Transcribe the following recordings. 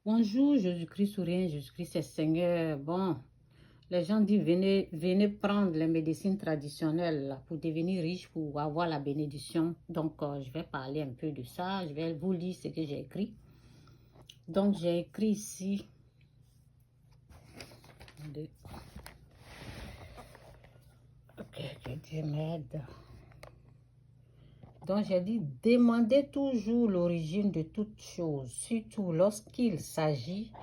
Bonjour, Jésus-Christ ou rien, Jésus-Christ est Seigneur. Bon, les gens disent venez prendre les médecines traditionnelles là, pour devenir riche, pour avoir la bénédiction. Donc, je vais parler un peu de ça. Je vais vous lire ce que j'ai écrit. Donc, j'ai écrit ici. Ok, Dieu m'aide. Donc, j'ai dit, demandez toujours l'origine de toute chose, surtout lorsqu'il s'agit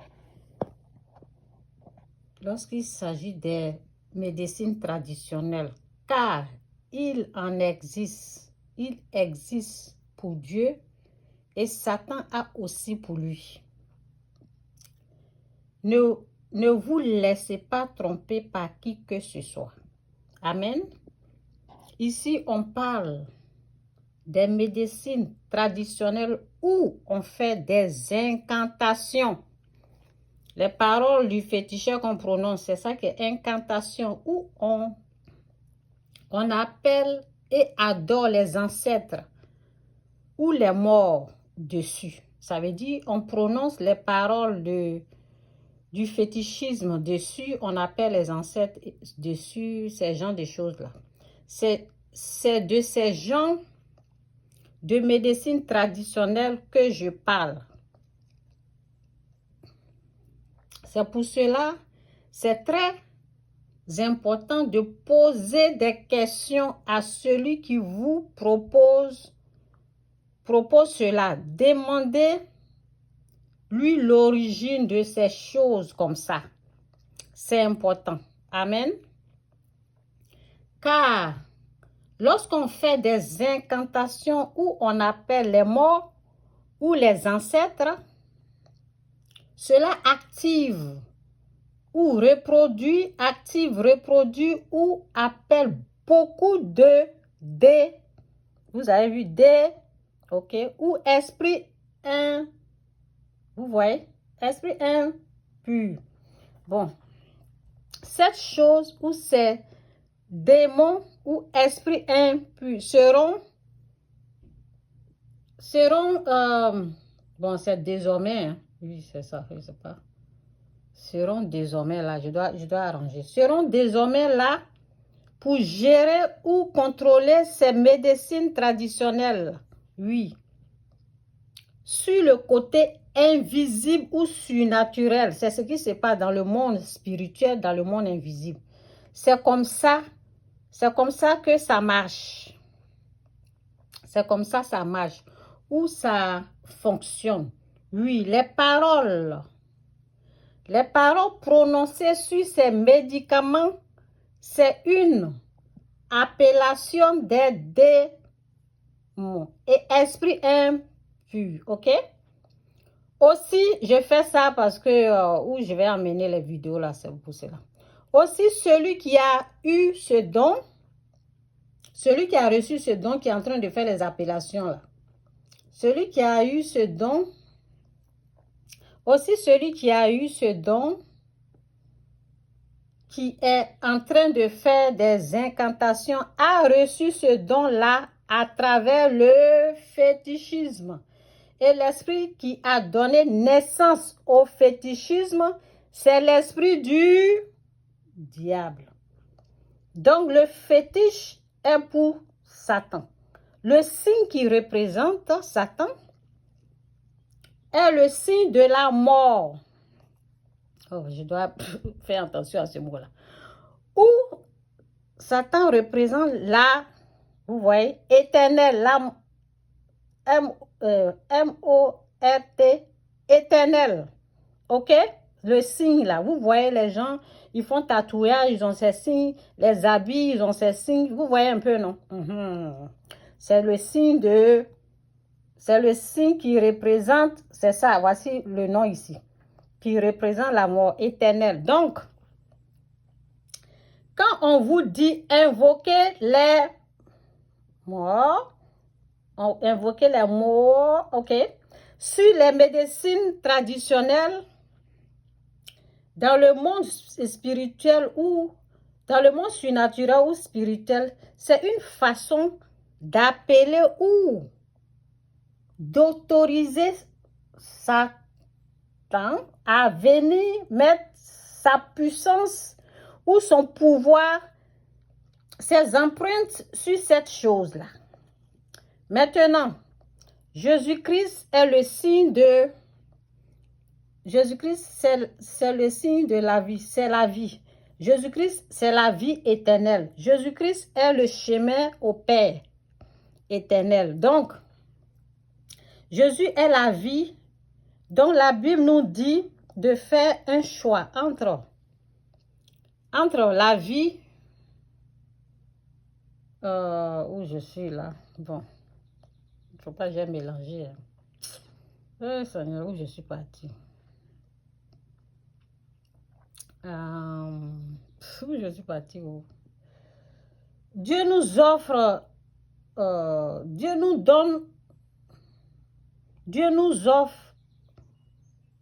des médecines traditionnelles, car il existe pour Dieu et Satan a aussi pour lui. Ne vous laissez pas tromper par qui que ce soit. Amen. Ici, on parle des médecines traditionnelles où on fait des incantations. Les paroles du féticheur qu'on prononce, c'est ça qui est incantation, où on appelle et adore les ancêtres ou les morts dessus. Ça veut dire on prononce les paroles du fétichisme dessus, on appelle les ancêtres dessus, ces genres de choses-là. C'est de ces genres de médecine traditionnelle que je parle. C'est pour cela, c'est très important de poser des questions à celui qui vous propose cela. Demandez-lui l'origine de ces choses comme ça. C'est important. Amen. Car lorsqu'on fait des incantations où on appelle les morts ou les ancêtres, cela active, reproduit ou appelle beaucoup de vous avez vu ok, ou esprit vous voyez, esprit impur. Bon, cette chose ou ces démons ou esprits impurs seront bon, c'est désormais, hein. Oui, c'est ça, je sais pas. Seront désormais là, je dois arranger. Seront désormais là pour gérer ou contrôler ces médecines traditionnelles. Oui. Sur le côté invisible ou surnaturel, c'est ce qui se passe dans le monde spirituel, dans le monde invisible. C'est comme ça que ça marche. C'est comme ça marche. Où ça fonctionne. Oui, les paroles prononcées sur ces médicaments, c'est une appellation des démons et esprits impurs, ok? Aussi, je fais ça parce que où je vais emmener les vidéos là, c'est pour cela. Aussi, celui qui a eu ce don, celui qui a reçu ce don, qui est en train de faire les appellations là, celui qui a eu ce don, aussi celui qui a eu ce don, qui est en train de faire des incantations, a reçu ce don-là à travers le fétichisme. Et l'esprit qui a donné naissance au fétichisme, c'est l'esprit du diable. Donc, le fétiche est pour Satan. Le signe qui représente Satan est le signe de la mort. Oh, je dois faire attention à ce mot-là. Où Satan représente la, vous voyez, éternelle, la M-O-R-T, éternelle. Ok? Le signe là, vous voyez les gens, ils font tatouage, ils ont ces signes, les habits, ils ont ces signes, vous voyez un peu, non? C'est le signe qui représente, c'est ça, voici le nom ici, qui représente la mort éternelle. Donc, quand on vous dit invoquer les morts, ok, sur les médecines traditionnelles, dans le monde spirituel ou dans le monde surnaturel ou spirituel, c'est une façon d'appeler ou d'autoriser Satan temps à venir mettre sa puissance ou son pouvoir, ses empreintes sur cette chose-là. Maintenant, Jésus-Christ est le signe de... Jésus-Christ, c'est le signe de la vie, c'est la vie. Jésus-Christ, c'est la vie éternelle. Jésus-Christ est le chemin au Père éternel. Donc, Jésus est la vie, dont la Bible nous dit de faire un choix entre la vie, où je suis là, bon, il ne faut pas que j'ai mélangé. Seigneur, où je suis partie? Où je suis partie? Dieu nous offre, Dieu nous donne, Dieu nous offre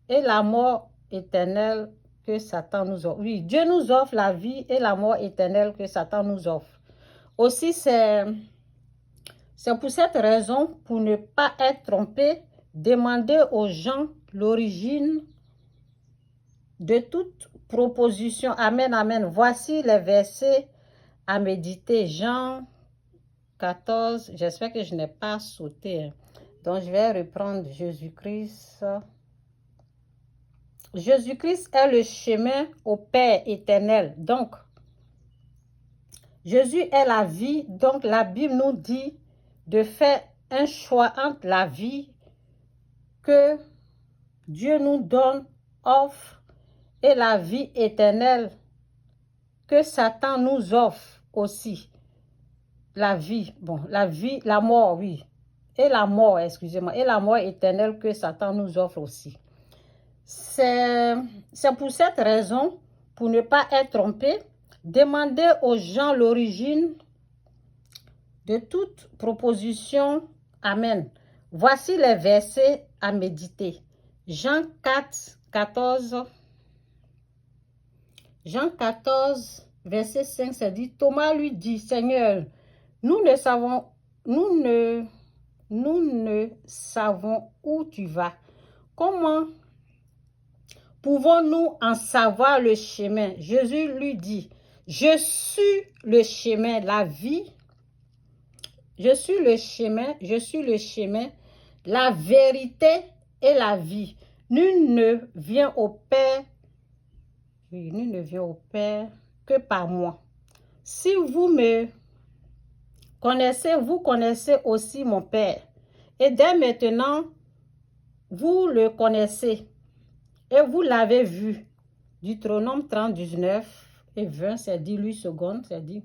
et la mort éternelle que Satan nous offre. Oui, Dieu nous offre la vie et la mort éternelle que Satan nous offre. Aussi, c'est pour cette raison, pour ne pas être trompé, demandez aux gens l'origine de toute proposition. Amen, amen. Voici les versets à méditer. Jean 14, j'espère que je n'ai pas sauté. Donc, je vais reprendre Jésus-Christ. Jésus-Christ est le chemin au Père éternel. Donc, Jésus est la vie. Donc, la Bible nous dit de faire un choix entre la vie que Dieu nous donne, offre, et la vie éternelle que Satan nous offre aussi. La vie, bon, la vie, la mort, oui. Et la mort, excusez-moi, et la mort éternelle que Satan nous offre aussi. C'est pour cette raison, pour ne pas être trompé, demandez aux gens l'origine de toute proposition. Amen. Voici les versets à méditer. Jean 4, 14. Jean 14, verset 5, ça dit, Thomas lui dit, Seigneur, nous ne savons où tu vas. Comment pouvons-nous en savoir le chemin? Jésus lui dit, je suis le chemin, la vie. Je suis le chemin, la vérité et la vie. Nul ne vient au Père que par moi. Si vous me connaissez, vous connaissez aussi mon Père. Et dès maintenant, vous le connaissez et vous l'avez vu. Deutéronome 30, 19 et 20, c'est dit, 8 secondes, c'est dit.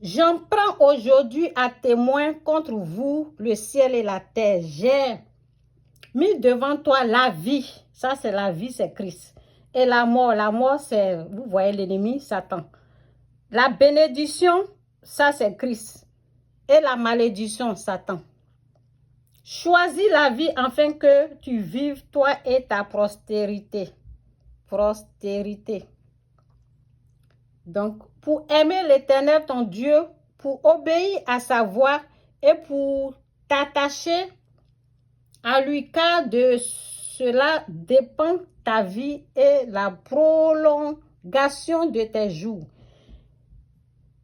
J'en prends aujourd'hui à témoin contre vous le ciel et la terre. J'ai mis devant toi la vie. Ça, c'est la vie, c'est Christ. Et la mort, c'est, vous voyez l'ennemi, Satan. La bénédiction, ça, c'est Christ. Et la malédiction, Satan. Choisis la vie afin que tu vives, toi et ta postérité. Donc, pour aimer l'Éternel, ton Dieu, pour obéir à sa voix et pour t'attacher à lui, car de cela dépend ta vie et la prolongation de tes jours.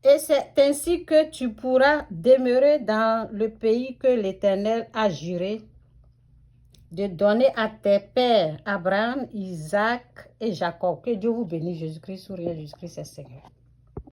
Et c'est ainsi que tu pourras demeurer dans le pays que l'Éternel a juré de donner à tes pères, Abraham, Isaac et Jacob. Que Dieu vous bénisse, Jésus-Christ, souriez, Jésus-Christ est Seigneur.